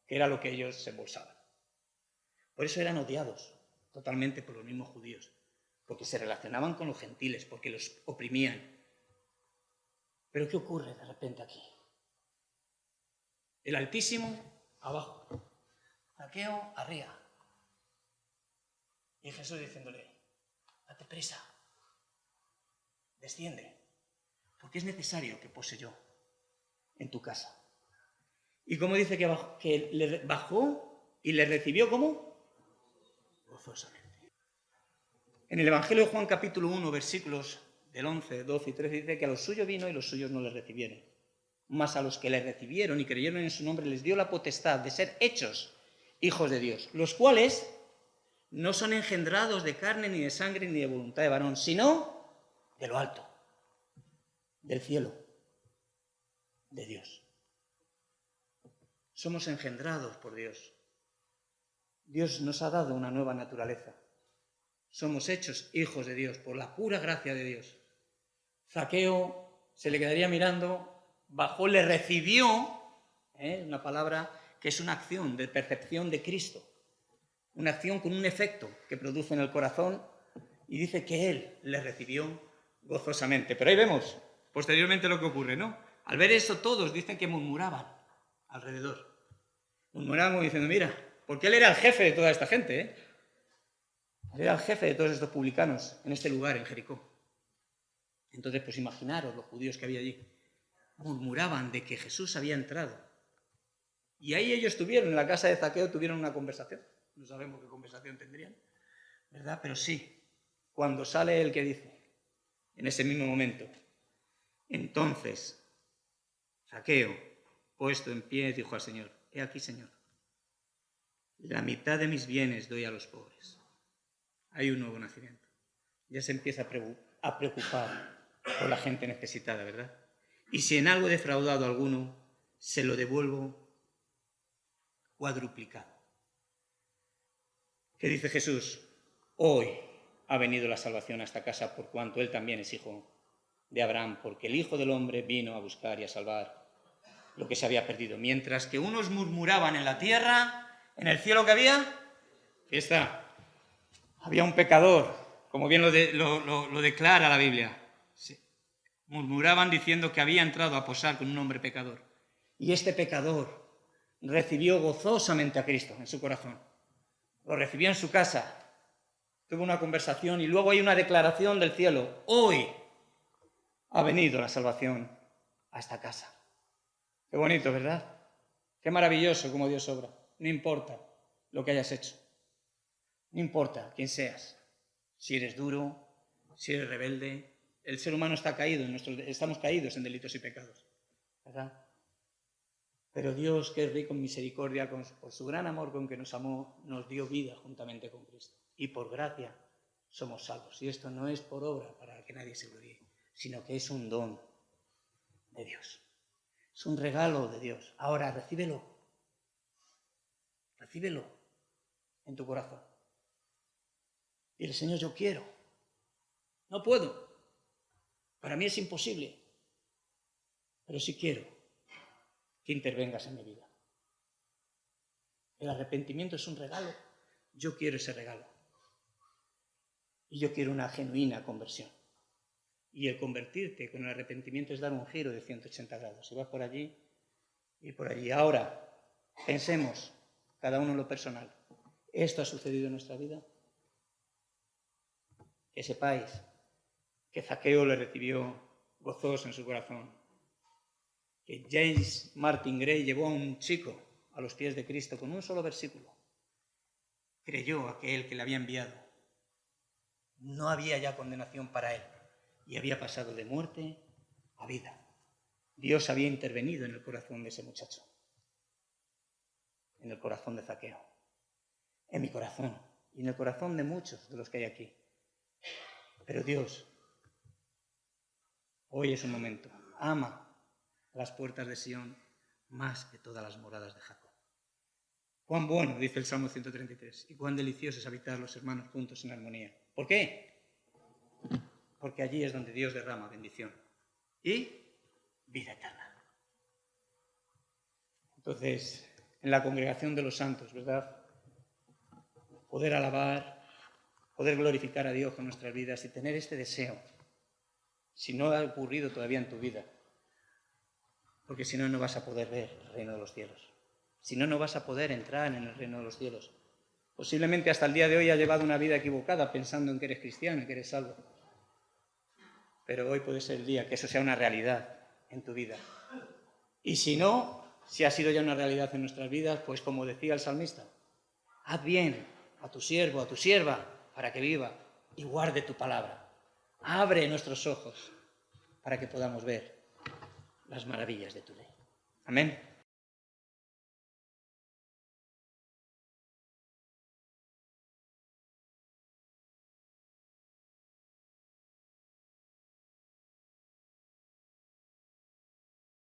[SPEAKER 1] que era lo que ellos se embolsaban. Por eso eran odiados totalmente por los mismos judíos, porque se relacionaban con los gentiles, porque los oprimían. Pero ¿qué ocurre de repente aquí? El Altísimo abajo, Zaqueo arriba, y Jesús diciéndole: date prisa, desciende, porque es necesario que pose yo en tu casa. ¿Y cómo dice que le bajó y le recibió? ¿Cómo? Gozosamente. En el Evangelio de Juan capítulo 1, versículos del 11, 12 y 13, dice que a los suyos vino y los suyos no le recibieron. Mas a los que le recibieron y creyeron en su nombre les dio la potestad de ser hechos hijos de Dios, los cuales no son engendrados de carne, ni de sangre, ni de voluntad de varón, sino de lo alto, del cielo, de Dios. Somos engendrados por Dios. Dios nos ha dado una nueva naturaleza. Somos hechos hijos de Dios por la pura gracia de Dios. Zaqueo se le quedaría mirando, bajó, le recibió, una palabra que es una acción de percepción de Cristo, una acción con un efecto que produce en el corazón, y dice que él le recibió gozosamente. Pero ahí vemos posteriormente lo que ocurre, ¿no? Al ver eso todos dicen que murmuraban alrededor. Murmuraban como diciendo, mira, porque él era el jefe de toda esta gente, Él era el jefe de todos estos publicanos en este lugar, en Jericó. Entonces, pues imaginaros los judíos que había allí. Murmuraban de que Jesús había entrado. Y ahí ellos tuvieron, en la casa de Zaqueo, tuvieron una conversación. No sabemos qué conversación tendrían, ¿verdad? Pero sí, cuando sale el que dice, en ese mismo momento, entonces, Zaqueo, puesto en pie, dijo al Señor, he aquí, Señor, la mitad de mis bienes doy a los pobres. Hay un nuevo nacimiento. Ya se empieza a preocupar por la gente necesitada, ¿verdad? Y si en algo he defraudado a alguno, se lo devuelvo cuadruplicado. ¿Qué dice Jesús? Hoy ha venido la salvación a esta casa por cuanto él también es hijo de Abraham, porque el Hijo del Hombre vino a buscar y a salvar lo que se había perdido. Mientras que unos murmuraban en la tierra, en el cielo que había, fiesta. Había un pecador, como bien lo declara la Biblia. Sí. Murmuraban diciendo que había entrado a posar con un hombre pecador. Y este pecador recibió gozosamente a Cristo en su corazón. Lo recibió en su casa. Tuvo una conversación y luego hay una declaración del cielo. Hoy ha venido la salvación a esta casa. Qué bonito, ¿verdad? Qué maravilloso como Dios obra. No importa lo que hayas hecho. No importa quién seas. Si eres duro, si eres rebelde. El ser humano está caído, estamos caídos en delitos y pecados, ¿verdad? Pero Dios, que es rico en misericordia, por su gran amor con que nos amó, nos dio vida juntamente con Cristo. Y por gracia somos salvos. Y esto no es por obra para que nadie se gloríe, sino que es un don de Dios. Es un regalo de Dios. Ahora, recíbelo. Recíbelo en tu corazón. Dile, Señor, yo quiero. No puedo. Para mí es imposible. Pero sí quiero que intervengas en mi vida. El arrepentimiento es un regalo. Yo quiero ese regalo. Y yo quiero una genuina conversión. Y el convertirte con el arrepentimiento es dar un giro de 180 grados. Si vas por allí y por allí. Ahora, pensemos, cada uno en lo personal. ¿Esto ha sucedido en nuestra vida? Que sepáis que Zaqueo le recibió gozoso en su corazón. Que James Martin Gray llevó a un chico a los pies de Cristo con un solo versículo. Creyó aquel que le había enviado. No había ya condenación para él y había pasado de muerte a vida. Dios había intervenido en el corazón de ese muchacho, en el corazón de Zaqueo, en mi corazón y en el corazón de muchos de los que hay aquí. Pero Dios, hoy es un momento, ama las puertas de Sión más que todas las moradas de Jacob. Cuán bueno, dice el Salmo 133, y cuán delicioso es habitar los hermanos juntos en armonía. ¿Por qué? Porque allí es donde Dios derrama bendición y vida eterna. Entonces, en la congregación de los santos, ¿verdad? Poder alabar, poder glorificar a Dios con nuestras vidas y tener este deseo, si no ha ocurrido todavía en tu vida, porque si no, no vas a poder ver el reino de los cielos. Si no, no vas a poder entrar en el reino de los cielos. Posiblemente hasta el día de hoy has llevado una vida equivocada pensando en que eres cristiano y que eres salvo. Pero hoy puede ser el día que eso sea una realidad en tu vida. Y si no, si ha sido ya una realidad en nuestras vidas, pues como decía el salmista, haz bien a tu siervo, a tu sierva, para que viva y guarde tu palabra. Abre nuestros ojos para que podamos ver las maravillas de tu ley. Amén.